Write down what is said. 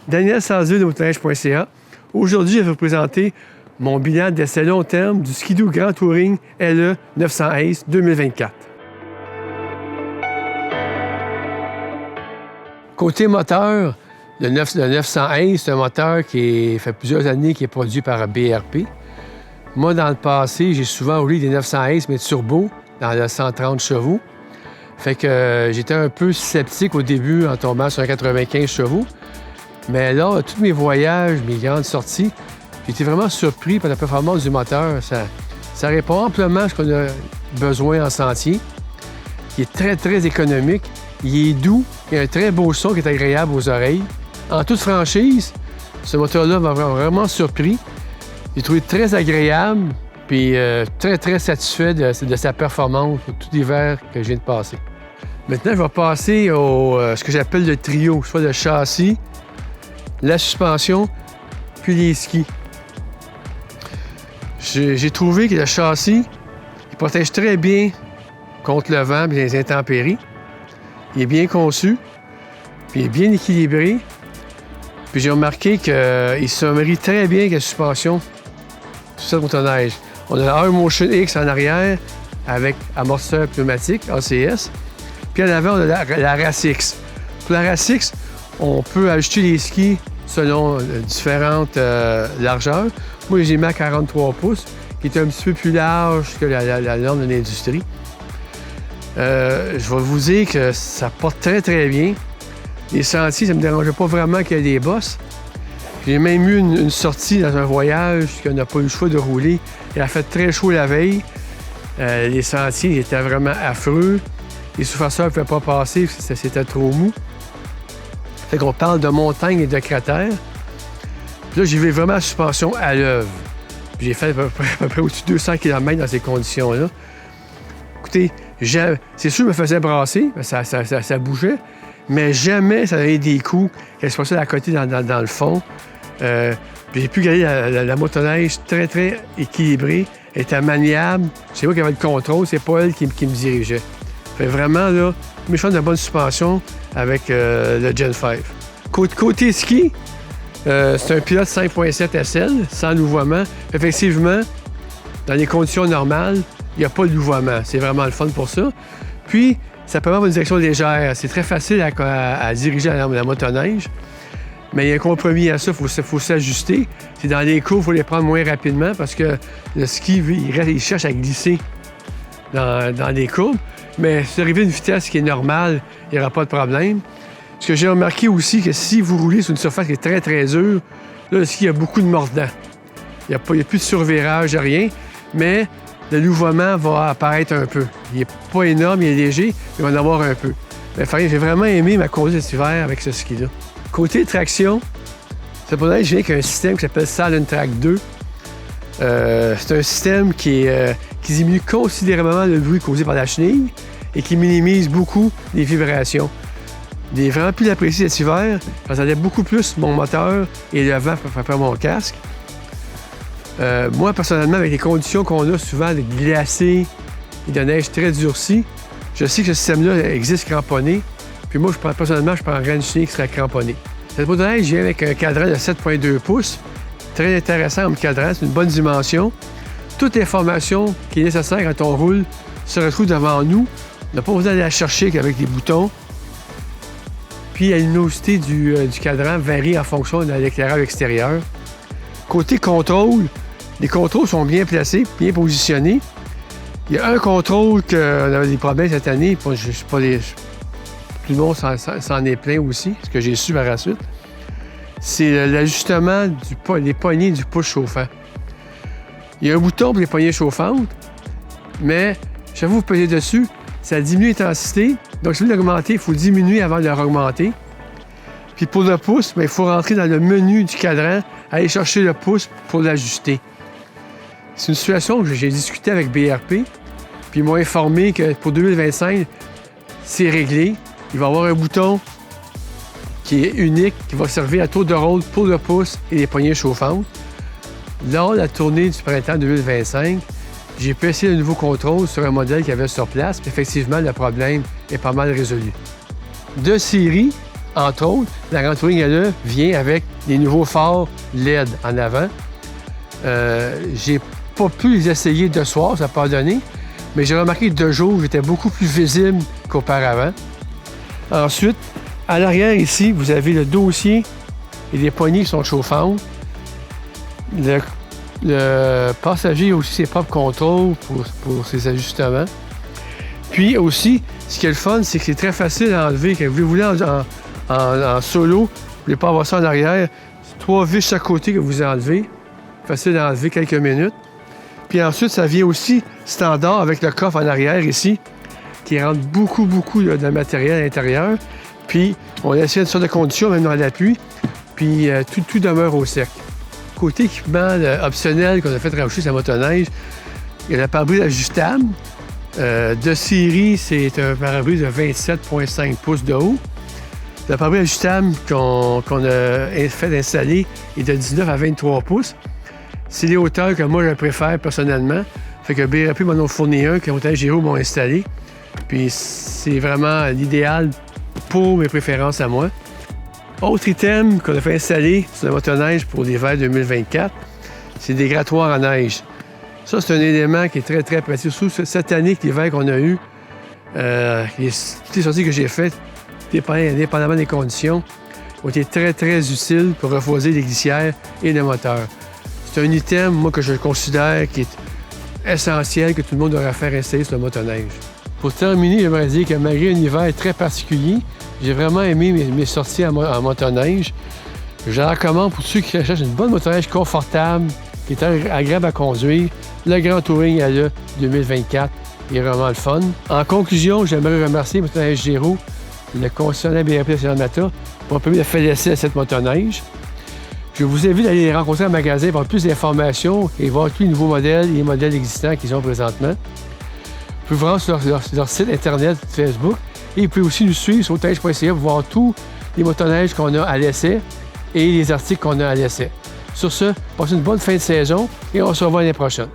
Daniel Salzville de motoneige.ca. Aujourd'hui, je vais vous présenter mon bilan d'essai long terme du Ski-Doo Grand Touring LE 900 Ace 2024. Côté moteur, le 900 Ace, c'est un moteur qui fait plusieurs années qui est produit par BRP. Moi, dans le passé, j'ai souvent roulé des 900 Ace, mais turbo, dans le 130 chevaux. Fait que j'étais un peu sceptique au début en tombant sur un 95 chevaux. Mais là, tous mes voyages, mes grandes sorties, j'ai été vraiment surpris par la performance du moteur. Ça répond amplement à ce qu'on a besoin en sentier. Il est très, très économique. Il est doux. Il a un très beau son qui est agréable aux oreilles. En toute franchise, ce moteur-là m'a vraiment surpris. J'ai trouvé très agréable puis très, très satisfait de sa performance pour tout l'hiver que je viens de passer. Maintenant, je vais passer au ce que j'appelle le trio, soit le châssis, la suspension, puis les skis. J'ai trouvé que le châssis, il protège très bien contre le vent et les intempéries. Il est bien conçu, puis il est bien équilibré. Puis j'ai remarqué qu'il se marie très bien avec la suspension sur cette motoneige. On a la Air-Motion X en arrière avec amortisseur pneumatique, ACS. Puis en avant, on a la RAS-X. Pour la RAS-X, on peut ajuster les skis selon différentes largeurs. Moi, j'ai mis à 43 pouces, qui est un petit peu plus large que la norme de l'industrie. Je vais vous dire que ça porte très, très bien. Les sentiers, ça ne me dérangeait pas vraiment qu'il y ait des bosses. J'ai même eu une sortie dans un voyage qu'on n'a pas eu le choix de rouler. Il a fait très chaud la veille. Les sentiers étaient vraiment affreux. Les surfaceurs ne pouvaient pas passer, c'était trop mou. Fait qu'on parle de montagnes et de cratères. Puis là, j'y vais vraiment à suspension à l'œuvre. J'ai fait à peu près au-dessus de 200 km dans ces conditions-là. Écoutez, c'est sûr que je me faisais brasser, ça bougeait, mais jamais ça donnait des coups qu'elle se passait à côté dans le fond. J'ai pu garder la motoneige très, très équilibrée. Elle était maniable. C'est moi qui avais le contrôle, c'est pas elle qui me dirigeait. Fait vraiment, là, méchant de bonne suspension avec le Gen 5. Côté ski, c'est un pilote 5.7 SL, sans louvoiement. Effectivement, dans les conditions normales, il n'y a pas de louvoiement. C'est vraiment le fun pour ça. Puis, ça permet d'avoir une direction légère. C'est très facile à diriger la motoneige. Mais il y a un compromis à ça, il faut s'ajuster. C'est dans les courbes, il faut les prendre moins rapidement parce que le ski, il cherche à glisser dans les courbes. Mais si vous arrivez à une vitesse qui est normale, il n'y aura pas de problème. Ce que j'ai remarqué aussi, que si vous roulez sur une surface qui est très, très dure, là, le ski, il y a beaucoup de mordants. Il n'y a plus de survirage, rien. Mais le louvoiement va apparaître un peu. Il n'est pas énorme, il est léger, mais il va en avoir un peu. Mais j'ai vraiment aimé ma conduite cet hiver avec ce ski-là. Côté traction, c'est pour ça que je viens avec un système qui s'appelle Silent-Track 2. C'est un système qui diminue considérablement le bruit causé par la chenille et qui minimise beaucoup les vibrations. J'ai vraiment pu l'apprécier cet hiver. J'entendais beaucoup plus mon moteur et le vent après mon casque. Moi, personnellement, avec les conditions qu'on a souvent de glacé et de neige très durcie, je sais que ce système-là existe cramponné. Puis moi, personnellement, je prendrais une chenille qui serait cramponnée. Cette motoneige vient avec un cadran de 7,2 pouces. Très intéressant comme cadran, c'est une bonne dimension. Toute l'information qui est nécessaire quand on roule se retrouve devant nous. On n'a pas besoin d'aller la chercher qu'avec les boutons. Puis la luminosité du cadran varie en fonction de l'éclairage extérieur. Côté contrôle, les contrôles sont bien placés, bien positionnés. Il y a un contrôle qu'on avait des problèmes cette année. Tout le monde s'en est plein aussi, ce que j'ai su par la suite. C'est l'ajustement des poignées du push chauffant. Il y a un bouton pour les poignées chauffantes, mais chaque fois que vous pesez dessus, ça diminue l'intensité. Donc, si vous voulez l'augmenter, il faut diminuer avant de le augmenter. Puis pour le pouce, il faut rentrer dans le menu du cadran, aller chercher le pouce pour l'ajuster. C'est une situation que j'ai discuté avec BRP, puis ils m'ont informé que pour 2025, c'est réglé. Il va y avoir un bouton qui est unique, qui va servir à tour de rôle pour le pouce et les poignées chauffantes. Lors de la tournée du printemps 2025, j'ai pu essayer un nouveau contrôle sur un modèle qu'il y avait sur place, puis effectivement, le problème est pas mal résolu. De série, Entre autres, la Grand Touring LE vient avec des nouveaux phares LED en avant. J'ai pas pu les essayer de soir, ça n'a pas donné, mais j'ai remarqué que de jour, j'étais beaucoup plus visible qu'auparavant. Ensuite, à l'arrière ici, vous avez le dossier et les poignées qui sont chauffantes. Le passager a aussi ses propres contrôles pour ses ajustements. Puis aussi, ce qui est le fun, c'est que c'est très facile à enlever. Quand vous voulez en solo, vous ne voulez pas avoir ça en arrière, c'est 3 vis chaque côté que vous enlevez. Facile à enlever quelques minutes. Puis ensuite, ça vient aussi standard avec le coffre en arrière ici, qui rentre beaucoup de matériel à l'intérieur. Puis on laisse une sorte de condition, même dans l'appui. Puis tout demeure au sec. Côté équipement optionnel qu'on a fait rajouter sur la motoneige, il y a le pare-brise ajustable. De série, c'est un pare-brise de 27,5 pouces de haut. Le pare-brise ajustable qu'on a fait installer est de 19 à 23 pouces. C'est les hauteurs que moi je préfère personnellement. Fait que BRP m'en ont fourni un que Motoneige m'ont installé. Puis c'est vraiment l'idéal pour mes préférences à moi. Autre item qu'on a fait installer sur la motoneige pour l'hiver 2024, c'est des grattoirs en neige. Ça, c'est un élément qui est très pratique. Surtout cette année, avec l'hiver qu'on a eu, toutes les sorties que j'ai faites, dépendamment des conditions, ont été très utiles pour refroidir les glissières et le moteur. C'est un item, moi, que je considère qui est essentiel, que tout le monde devrait faire installer sur la motoneige. Pour terminer, j'aimerais dire que malgré un hiver très particulier, j'ai vraiment aimé mes sorties en motoneige. Je la recommande pour ceux qui recherchent une bonne motoneige confortable, qui est agréable à conduire. Le Grand Touring LE 2024 est vraiment le fun. En conclusion, j'aimerais remercier Motoneige Géraud, le concessionnaire BRP de Saint-Mata, pour avoir permis de faire l'essai à cette motoneige. Je vous invite à aller les rencontrer en magasin pour avoir plus d'informations et voir tous les nouveaux modèles et les modèles existants qu'ils ont présentement. Vous pouvez vous rendre sur leur site Internet, Facebook, et vous pouvez aussi nous suivre sur motoneige.ca pour voir tous les motoneiges qu'on a à l'essai et les articles qu'on a à l'essai. Sur ce, passez une bonne fin de saison et on se revoit l'année prochaine.